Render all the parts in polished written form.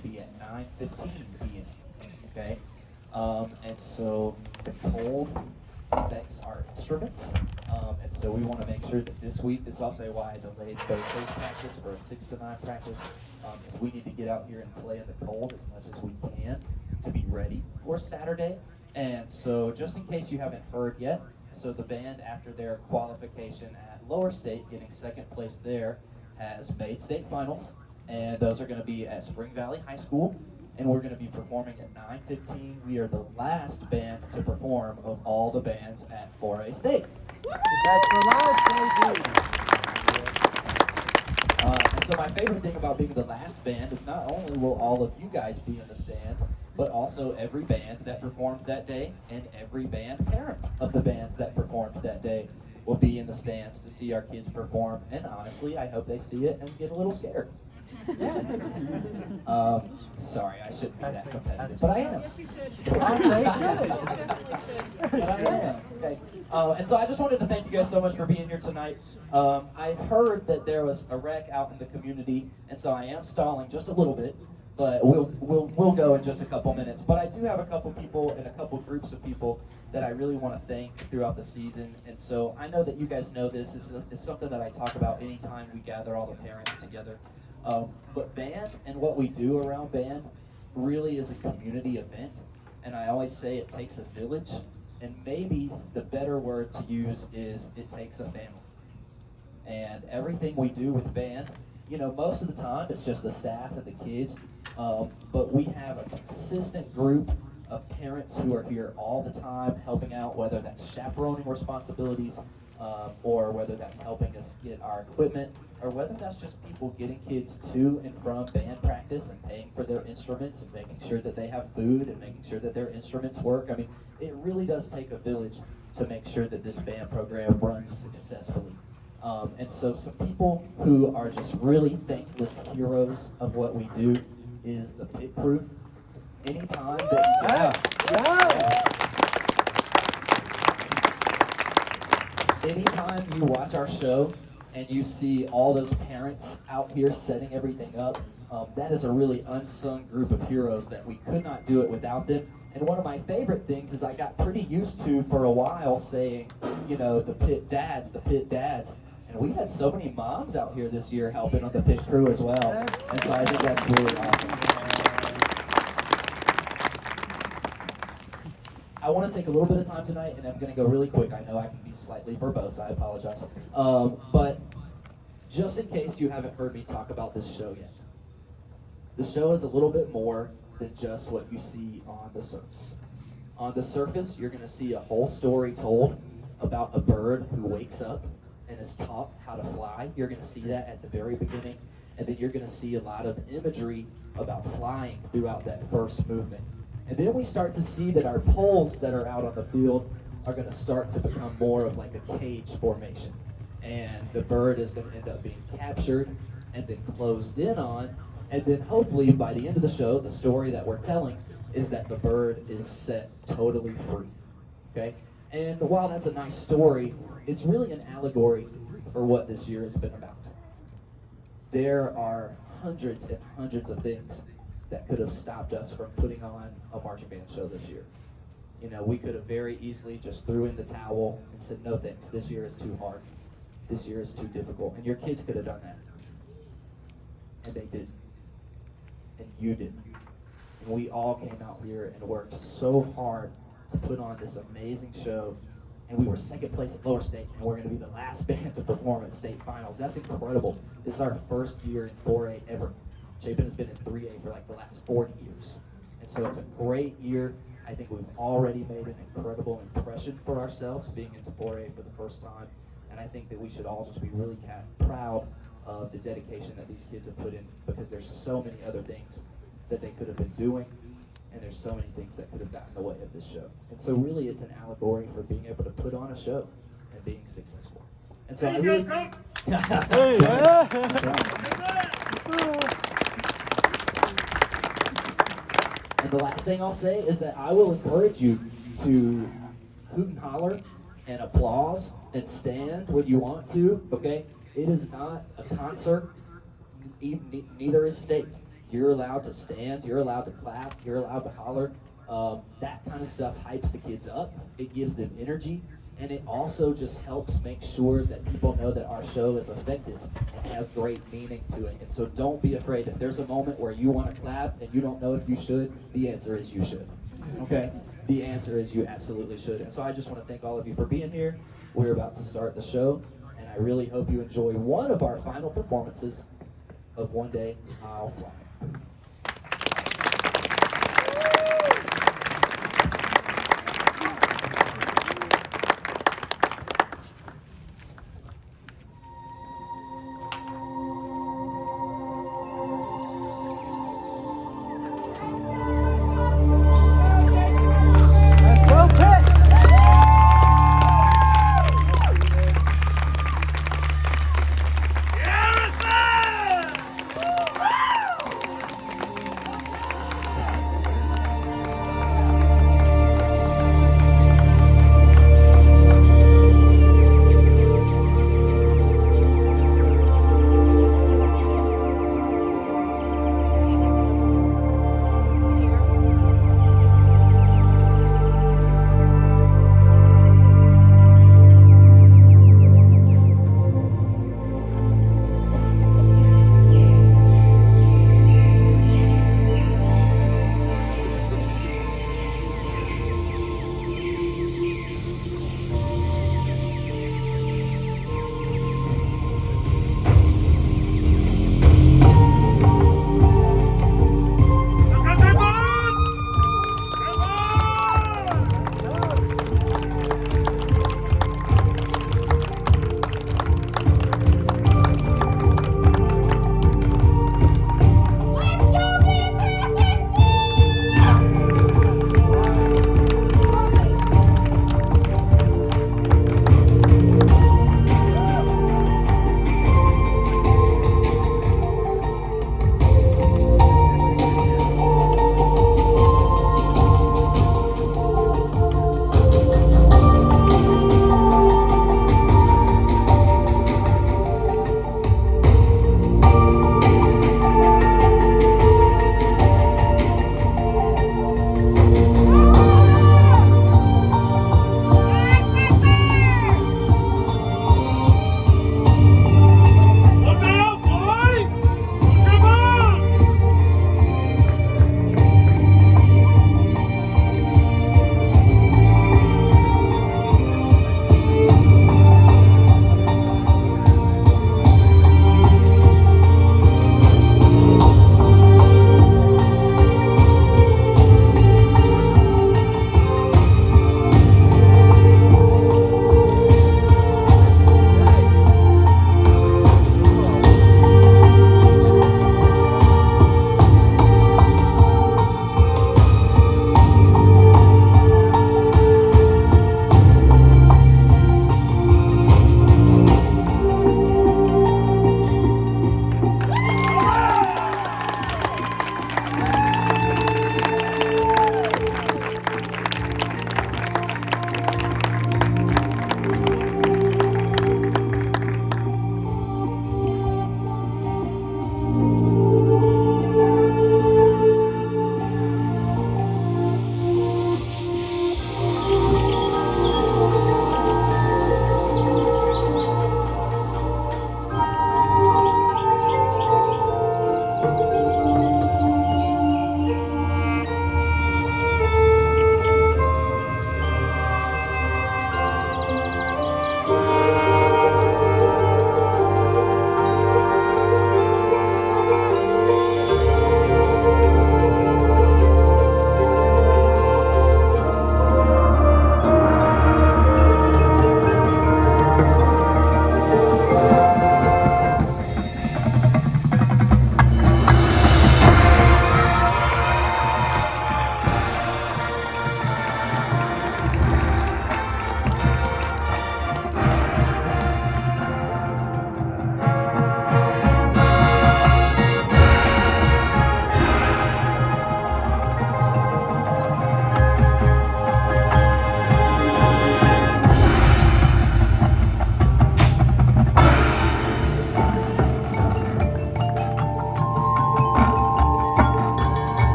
to be at 9:15 p.m. Okay, and so the cold affects our instruments, and so we want to make sure that this week. This is also why I delayed Thursday's practice for a 6 to 9 practice, is we need to get out here and play in the cold as much as we can to be ready for Saturday. And so, just in case you haven't heard yet, so the band, after their qualification at Lower State, getting second place there, has made state finals, and those are going to be at Spring Valley High School, and we're going to be performing at 9:15. We are the last band to perform of all the bands at 4A State. That's the last, baby. And so my favorite thing about being the last band is not only will all of you guys be in the stands, but also every band that performed that day and every band parent of the bands that performed that day will be in the stands to see our kids perform. And honestly, I hope they see it and get a little scared. Yes. Sorry, I shouldn't be that competitive, but I am. But I am. Okay. And so I just wanted to thank you guys so much for being here tonight. I heard that there was a wreck out in the community, and so I am stalling just a little bit, but we'll go in just a couple minutes. But I do have a couple people and a couple groups of people that I really want to thank throughout the season. And so I know that you guys know this. It's something that I talk about anytime we gather all the parents together. But band and what we do around band really is a community event. And I always say it takes a village. And maybe the better word to use is it takes a family. And everything we do with band, most of the time it's just the staff and the kids. But we have a consistent group of parents who are here all the time helping out, whether that's chaperoning responsibilities, or whether that's helping us get our equipment, or whether that's just people getting kids to and from band practice and paying for their instruments and making sure that they have food and making sure that their instruments work. I mean, it really does take a village to make sure that this band program runs successfully. And so some people who are just really thankless heroes of what we do is the pit crew. Anytime anytime you watch our show and you see all those parents out here setting everything up, that is a really unsung group of heroes that we could not do it without them. And one of my favorite things is I got pretty used to for a while saying, the pit dads. And we had so many moms out here this year helping on the pit crew as well. And so I think that's really awesome. I want to take a little bit of time tonight, and I'm going to go really quick. I know I can be slightly verbose. I apologize. But just in case you haven't heard me talk about this show yet, the show is a little bit more than just what you see on the surface. On the surface, you're going to see a whole story told about a bird who wakes up and is taught how to fly. You're going to see that at the very beginning, and then you're going to see a lot of imagery about flying throughout that first movement. And then we start to see that our poles that are out on the field are going to start to become more of like a cage formation. And the bird is going to end up being captured and then closed in on. And then hopefully by the end of the show, the story that we're telling is that the bird is set totally free. Okay? And while that's a nice story, it's really an allegory for what this year has been about. There are hundreds and hundreds of things that could have stopped us from putting on a marching band show this year. We could have very easily just threw in the towel and said, no thanks, this year is too hard. This year is too difficult. And your kids could have done that. And they didn't. And you didn't. And we all came out here and worked so hard to put on this amazing show. And we were second place at Lower State, and we're going to be the last band to perform at state finals. That's incredible. This is our first year in 4A ever. Chapin has been in 3A for like the last 40 years. And so it's a great year. I think we've already made an incredible impression for ourselves being into 4A for the first time. And I think that we should all just be really proud of the dedication that these kids have put in, because there's so many other things that they could have been doing, and there's so many things that could have gotten in the way of this show. And so really it's an allegory for being able to put on a show and being successful. And so I really... And the last thing I'll say is that I will encourage you to hoot and holler and applause and stand when you want to, okay? It is not a concert, neither is state. You're allowed to stand, you're allowed to clap, you're allowed to holler. That kind of stuff hypes the kids up. It gives them energy, and it also just helps make sure that people know that our show is effective and has great meaning to it. And so don't be afraid. If there's a moment where you want to clap and you don't know if you should, the answer is you should. Okay? The answer is you absolutely should. And so I just want to thank all of you for being here. We're about to start the show, and I really hope you enjoy one of our final performances of One Day I'll Fly. Let's go, Pitt!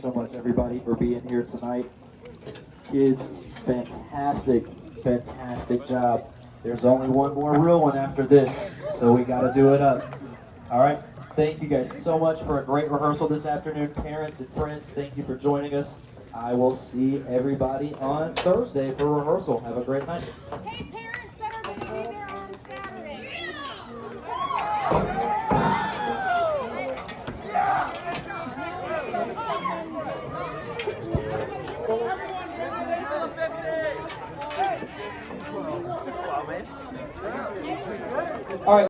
so much, everybody, for being here tonight. Kids, fantastic job. There's only one more real one after this, so we got to do it up. All right. Thank you guys so much for a great rehearsal this afternoon. Parents and friends, thank you for joining us. I will see everybody on Thursday for rehearsal. Have a great night. Hey, parents that are going to be there on Saturday. All right.